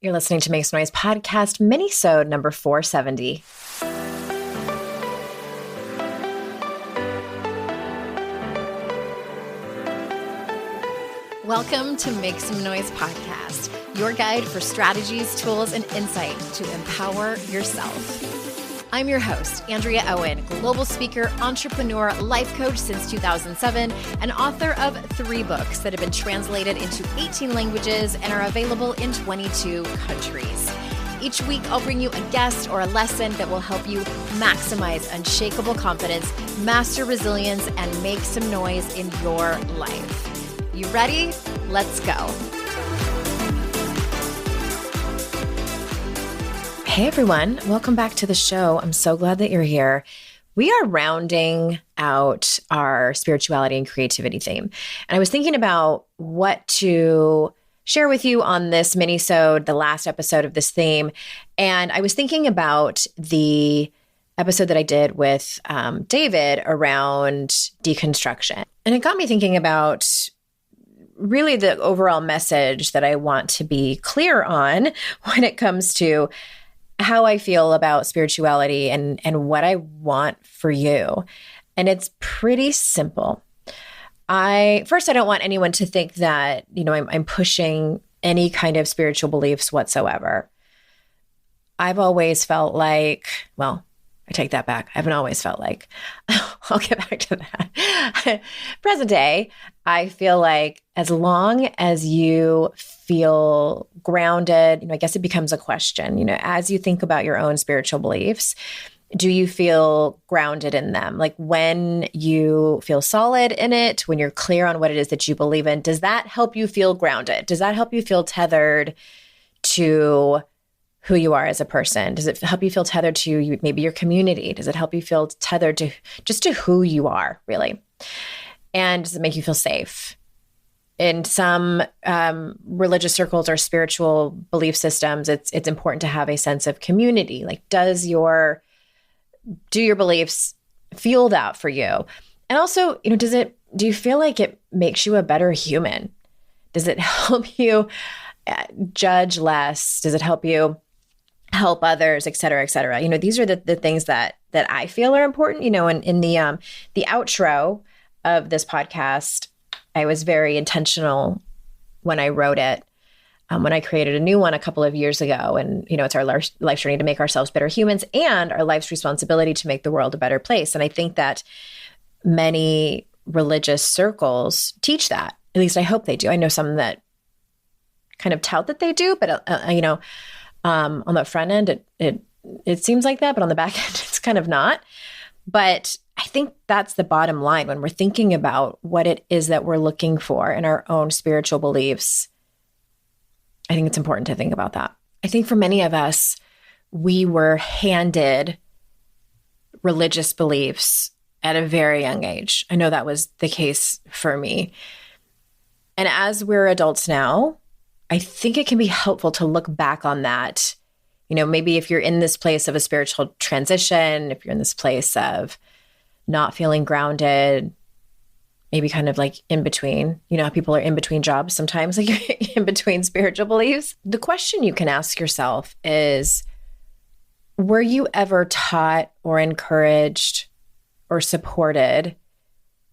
You're listening to Make Some Noise podcast, Minisode number 470. Welcome to Make Some Noise podcast, your guide for strategies, tools, and insight to empower yourself. I'm your host, Andrea Owen, global speaker, entrepreneur, life coach since 2007, and author of 3 books that have been translated into 18 languages and are available in 22 countries. Each week, I'll bring you a guest or a lesson that will help you maximize unshakable confidence, master resilience, and make some noise in your life. You ready? Let's go. Hey everyone, welcome back to the show. I'm so glad that you're here. We are rounding out our spirituality and creativity theme. And I was thinking about what to share with you on this minisode, the last episode of this theme. And I was thinking about the episode that I did with David around deconstruction. And it got me thinking about really the overall message that I want to be clear on when it comes to how I feel about spirituality and what I want for you. And it's pretty simple. I don't want anyone to think that, I'm pushing any kind of spiritual beliefs whatsoever. I've always felt like, well, I take that back. I haven't always felt like, I'll get back to that. Present day, I feel like as long as you feel grounded, I guess it becomes a question, as you think about your own spiritual beliefs, do you feel grounded in them? Like when you feel solid in it, when you're clear on what it is that you believe in, does that help you feel grounded? Does that help you feel tethered to who you are as a person? Does it help you feel tethered to maybe your community? Does it help you feel tethered to just to who you are, really? And does it make you feel safe? In some religious circles or spiritual belief systems, it's important to have a sense of community. Like, do your beliefs feel that for you? And also, do you feel like it makes you a better human? Does it help you judge less? Does it help you help others, et cetera, et cetera? These are the things that I feel are important. In the outro of this podcast, I was very intentional when I wrote it, when I created a new one a couple of years ago. And, it's our life journey to make ourselves better humans and our life's responsibility to make the world a better place. And I think that many religious circles teach that. At least I hope they do. I know some that kind of tout that they do, but, on the front end, it seems like that, but on the back end, it's kind of not. But I think that's the bottom line when we're thinking about what it is that we're looking for in our own spiritual beliefs. I think it's important to think about that. I think for many of us, we were handed religious beliefs at a very young age. I know that was the case for me. And as we're adults now, I think it can be helpful to look back on that. Maybe if you're in this place of a spiritual transition, if you're in this place of not feeling grounded, maybe kind of like in between, how people are in between jobs sometimes, like in between spiritual beliefs. The question you can ask yourself is, were you ever taught or encouraged or supported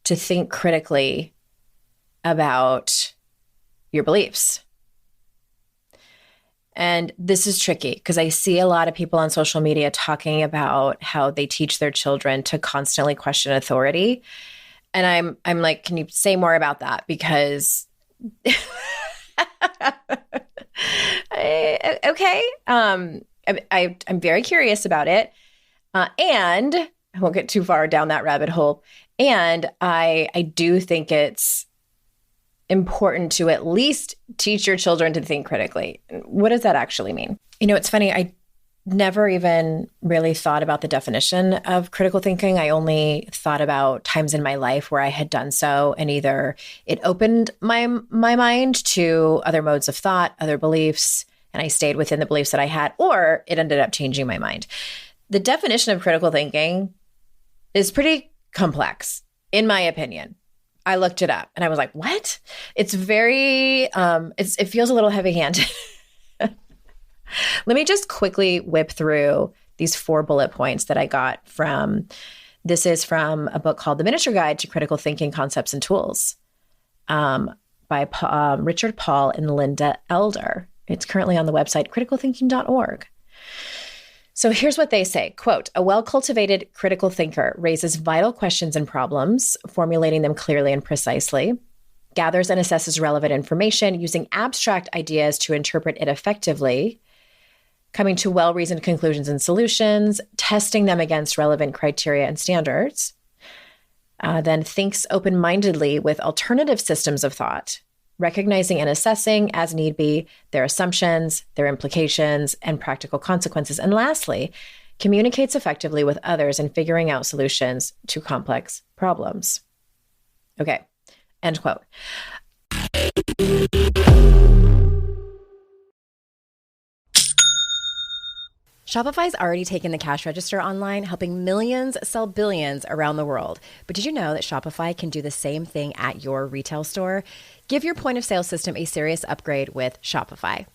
to think critically about your beliefs? And this is tricky because I see a lot of people on social media talking about how they teach their children to constantly question authority. And I'm like, can you say more about that? Because, okay, I'm very curious about it. And I won't get too far down that rabbit hole. And I do think it's important to at least teach your children to think critically. What does that actually mean? It's funny. I never even really thought about the definition of critical thinking. I only thought about times in my life where I had done so, and either it opened my mind to other modes of thought, other beliefs, and I stayed within the beliefs that I had, or it ended up changing my mind. The definition of critical thinking is pretty complex, in my opinion. I looked it up and I was like, what? It's very, it feels a little heavy-handed. Let me just quickly whip through these 4 bullet points that I got from, this is from a book called The Miniature Guide to Critical Thinking Concepts and Tools by Richard Paul and Linda Elder. It's currently on the website criticalthinking.org. So here's what they say, quote, "A well-cultivated critical thinker raises vital questions and problems, formulating them clearly and precisely, gathers and assesses relevant information using abstract ideas to interpret it effectively, coming to well-reasoned conclusions and solutions, testing them against relevant criteria and standards, then thinks open-mindedly with alternative systems of thought, recognizing and assessing, as need be, their assumptions, their implications, and practical consequences. And lastly, communicates effectively with others in figuring out solutions to complex problems." Okay, end quote. Shopify's already taken the cash register online, helping millions sell billions around the world. But did you know that Shopify can do the same thing at your retail store? Give your point of sale system a serious upgrade with Shopify.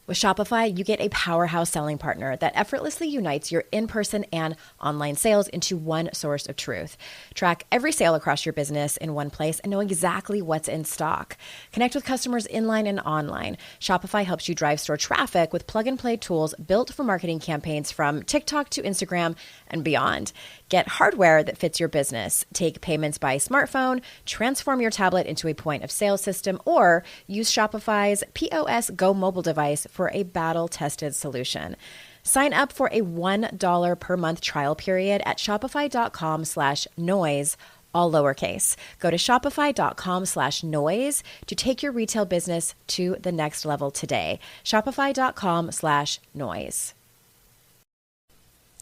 With Shopify, you get a powerhouse selling partner that effortlessly unites your in-person and online sales into one source of truth. Track every sale across your business in one place and know exactly what's in stock. Connect with customers inline and online. Shopify helps you drive store traffic with plug-and-play tools built for marketing campaigns from TikTok to Instagram and beyond. Get hardware that fits your business. Take payments by smartphone, transform your tablet into a point of sale system, or use Shopify's POS Go mobile device for a battle-tested solution. Sign up for a $1 per month trial period at shopify.com/noise, all lowercase. Go to shopify.com/noise to take your retail business to the next level today. Shopify.com/noise.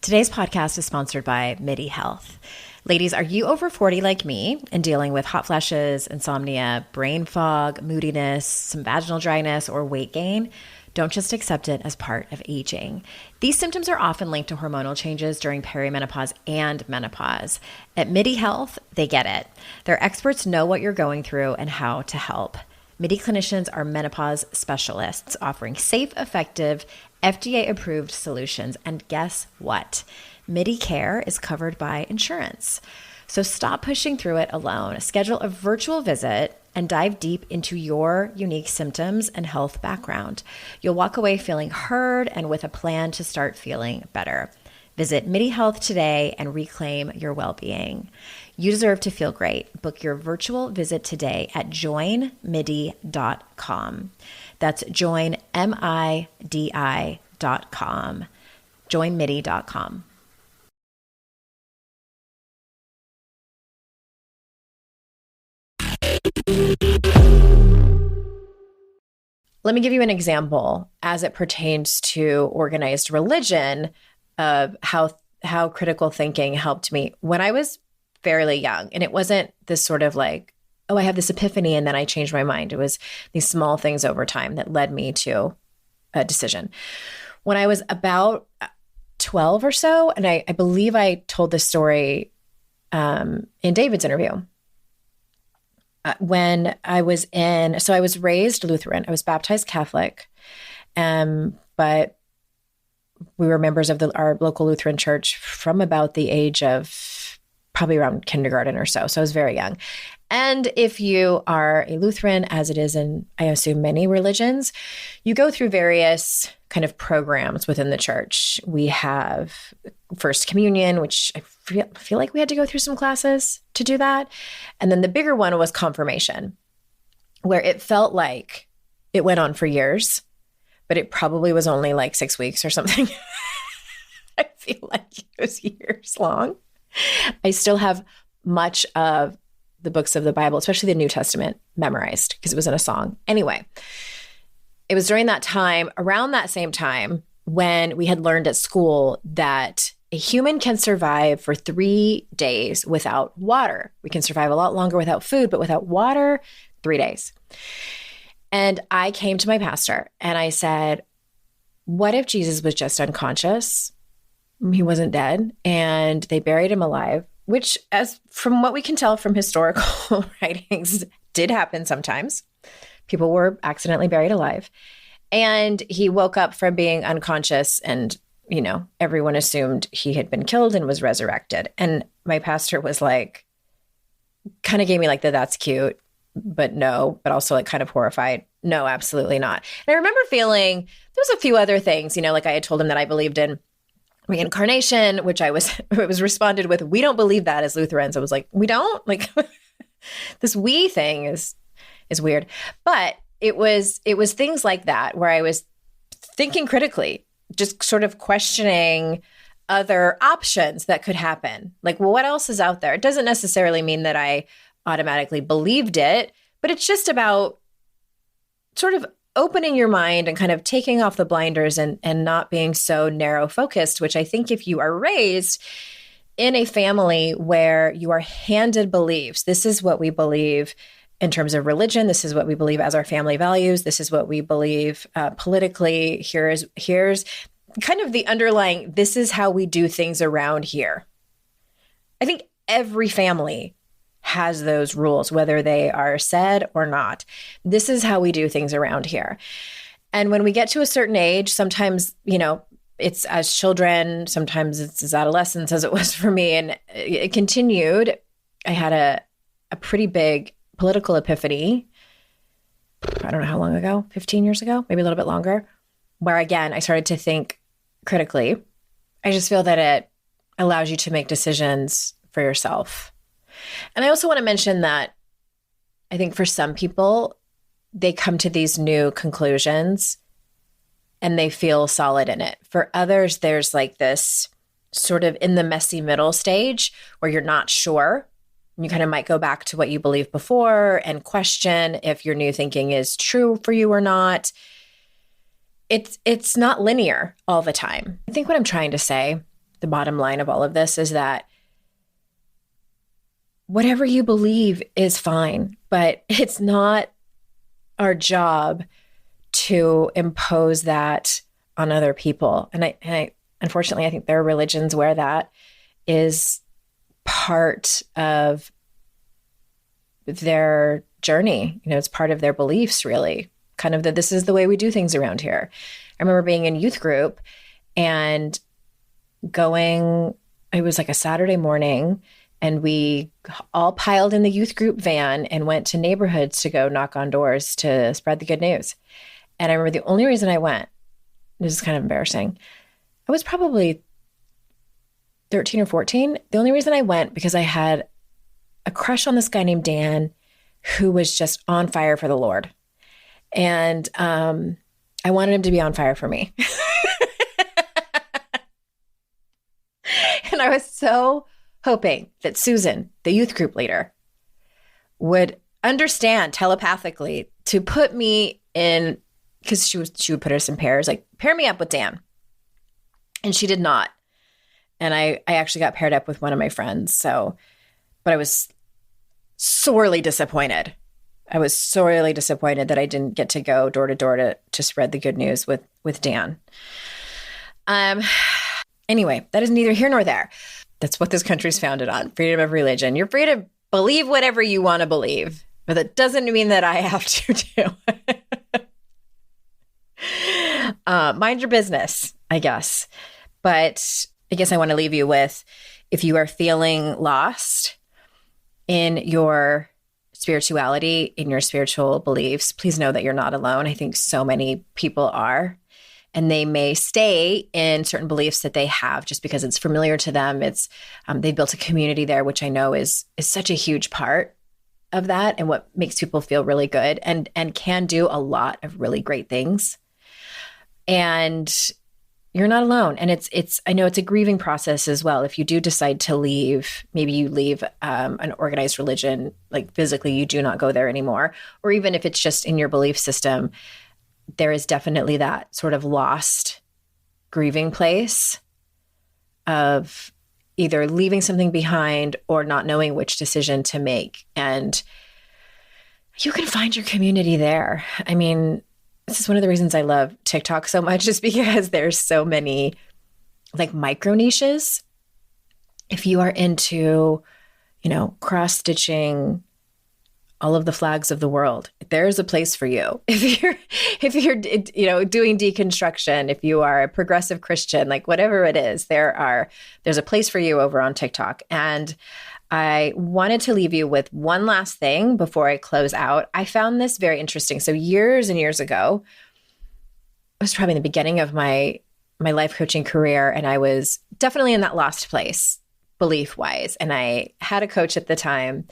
Today's podcast is sponsored by MIDI Health. Ladies, are you over 40 like me and dealing with hot flashes, insomnia, brain fog, moodiness, some vaginal dryness, or weight gain? Don't just accept it as part of aging. These symptoms are often linked to hormonal changes during perimenopause and menopause. At MIDI Health, they get it. Their experts know what you're going through and how to help. MIDI clinicians are menopause specialists offering safe, effective, FDA-approved solutions. And guess what? MIDI care is covered by insurance. So stop pushing through it alone. Schedule a virtual visit and dive deep into your unique symptoms and health background. You'll walk away feeling heard and with a plan to start feeling better. Visit MIDI Health today and reclaim your well-being. You deserve to feel great. Book your virtual visit today at joinmidi.com. That's joinmidi.com. joinmidi.com. Let me give you an example as it pertains to organized religion of how critical thinking helped me when I was fairly young. And it wasn't this sort of like, oh, I have this epiphany and then I changed my mind. It was these small things over time that led me to a decision. When I was about 12 or so, and I believe I told this story in David's interview. When I was I was raised Lutheran. I was baptized Catholic, but we were members of our local Lutheran church from about the age of probably around kindergarten or so. So I was very young. And if you are a Lutheran, as it is in, I assume, many religions, you go through various kind of programs within the church. We have First Communion, which I feel like we had to go through some classes to do that. And then the bigger one was confirmation, where it felt like it went on for years, but it probably was only like 6 weeks or something. I feel like it was years long. I still have much of the books of the Bible, especially the New Testament, memorized because it was in a song. Anyway, it was during that time, around that same time, when we had learned at school that a human can survive for 3 days without water. We can survive a lot longer without food, but without water, 3 days. And I came to my pastor and I said, what if Jesus was just unconscious? He wasn't dead and they buried him alive, which, as from what we can tell from historical writings, did happen sometimes. People were accidentally buried alive. And he woke up from being unconscious and, everyone assumed he had been killed and was resurrected. And my pastor was like, kind of gave me like that's cute, but no, but also like kind of horrified. No, absolutely not. And I remember feeling there was a few other things, like I had told him that I believed in reincarnation, which it was responded with, we don't believe that as Lutherans. I was like, we don't? Like this we thing is weird. But it was things like that where I was thinking critically, just sort of questioning other options that could happen. Like, well, what else is out there? It doesn't necessarily mean that I automatically believed it, but it's just about sort of opening your mind and kind of taking off the blinders and not being so narrow focused, which I think if you are raised in a family where you are handed beliefs, this is what we believe in terms of religion, this is what we believe as our family values, this is what we believe politically, here's kind of the underlying, this is how we do things around here. I think every family has those rules, whether they are said or not. This is how we do things around here. And when we get to a certain age, sometimes, it's as children, sometimes it's as adolescents, as it was for me. And it continued. I had a pretty big political epiphany. I don't know how long ago, 15 years ago, maybe a little bit longer, where again, I started to think critically. I just feel that it allows you to make decisions for yourself. And I also want to mention that I think for some people, they come to these new conclusions and they feel solid in it. For others, there's like this sort of in the messy middle stage where you're not sure. You kind of might go back to what you believed before and question if your new thinking is true for you or not. It's not linear all the time. I think what I'm trying to say, the bottom line of all of this is that whatever you believe is fine, but it's not our job to impose that on other people. And I unfortunately, I think there are religions where that is part of their journey. It's part of their beliefs, really. Kind of that this is the way we do things around here. I remember being in youth group and it was like a Saturday morning, and we all piled in the youth group van and went to neighborhoods to go knock on doors to spread the good news. And I remember the only reason I went, this is kind of embarrassing, I was probably 13 or 14. The only reason I went because I had a crush on this guy named Dan who was just on fire for the Lord. And I wanted him to be on fire for me. And I was so hoping that Susan, the youth group leader, would understand telepathically to put me in, because she would put us in pairs, like pair me up with Dan. And she did not. And I actually got paired up with one of my friends. But I was sorely disappointed. I was sorely disappointed that I didn't get to go door to door to spread the good news with Dan. Anyway, that is neither here nor there. That's what this country's founded on, freedom of religion. You're free to believe whatever you want to believe, but that doesn't mean that I have to do. Mind your business, I guess. But I guess I want to leave you with, if you are feeling lost in your spirituality, in your spiritual beliefs, please know that you're not alone. I think so many people are. And they may stay in certain beliefs that they have just because it's familiar to them. It's they've built a community there, which I know is such a huge part of that and what makes people feel really good and can do a lot of really great things. And you're not alone. And it's I know it's a grieving process as well. If you do decide to leave, maybe you leave an organized religion, like physically you do not go there anymore, or even if it's just in your belief system, there is definitely that sort of lost grieving place of either leaving something behind or not knowing which decision to make. And you can find your community there. I mean, this is one of the reasons I love TikTok so much, is because there's so many like micro niches. If you are into, cross-stitching all of the flags of the world. There's a place for you. If you're doing deconstruction, if you are a progressive Christian, like whatever it is, there's a place for you over on TikTok. And I wanted to leave you with one last thing before I close out. I found this very interesting. So years and years ago, it was probably in the beginning of my life coaching career, and I was definitely in that lost place, belief-wise. And I had a coach at the time,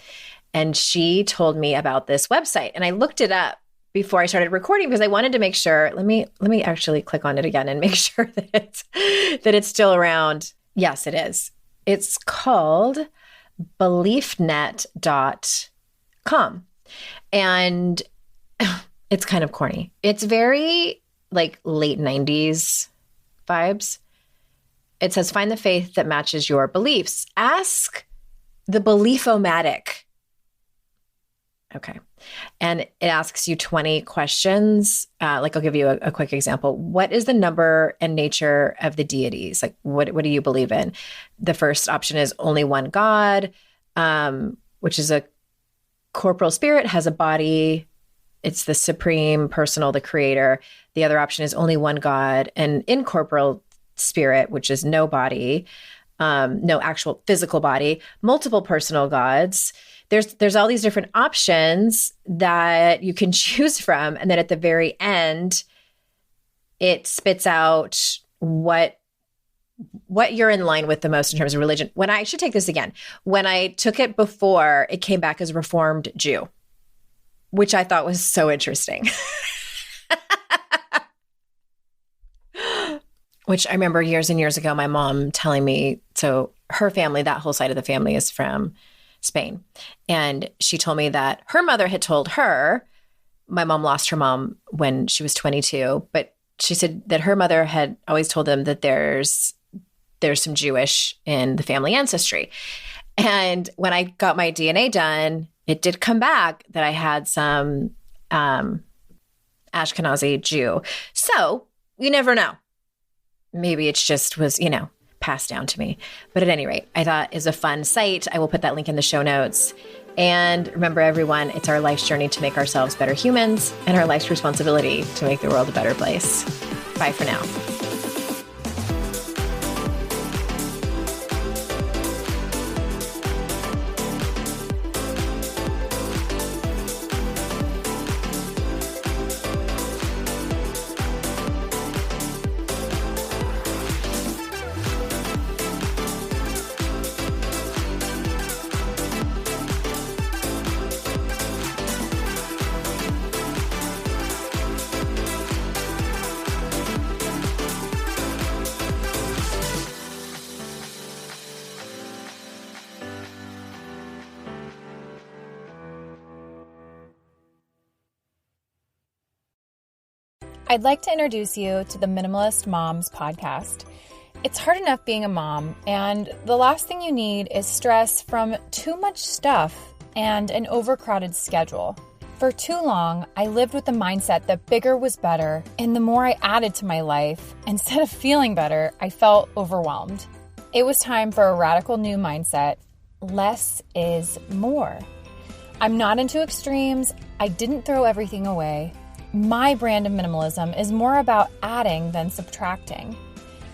and she told me about this website. And I looked it up before I started recording because I wanted to make sure. Let me actually click on it again and make sure that it's still around. Yes, it is. It's called beliefnet.com. And it's kind of corny. It's very like late 90s vibes. It says, find the faith that matches your beliefs. Ask the belief-o-matic. Okay. And it asks you 20 questions. Like I'll give you a quick example. What is the number and nature of the deities? Like what do you believe in? The first option is only one God, which is a corporal spirit, has a body. It's the supreme personal, the creator. The other option is only one God, an incorporeal spirit, which is no body, no actual physical body, multiple personal gods. There's all these different options that you can choose from. And then at the very end, it spits out what you're in line with the most in terms of religion. When I should take this again. When I took it before, it came back as Reformed Jew, which I thought was so interesting. Which I remember years and years ago, my mom telling me, so her family, that whole side of the family is from Spain. And she told me that her mother had told her, my mom lost her mom when she was 22, but she said that her mother had always told them that there's some Jewish in the family ancestry. And when I got my DNA done, it did come back that I had some Ashkenazi Jew. So you never know. Maybe it just was, passed down to me. But at any rate, I thought is a fun site. I will put that link in the show notes. And remember, everyone, it's our life's journey to make ourselves better humans and our life's responsibility to make the world a better place. Bye for now. I'd like to introduce you to the Minimalist Moms podcast. It's hard enough being a mom, and the last thing you need is stress from too much stuff and an overcrowded schedule. For too long, I lived with the mindset that bigger was better, and the more I added to my life, instead of feeling better, I felt overwhelmed. It was time for a radical new mindset. Less is more. I'm not into extremes. I didn't throw everything away. My brand of minimalism is more about adding than subtracting.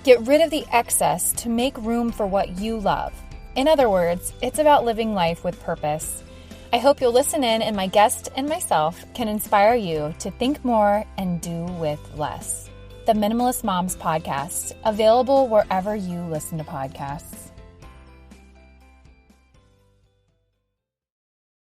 Get rid of the excess to make room for what you love. In other words, it's about living life with purpose. I hope you'll listen in, and my guest and myself can inspire you to think more and do with less. The Minimalist Moms podcast, available wherever you listen to podcasts.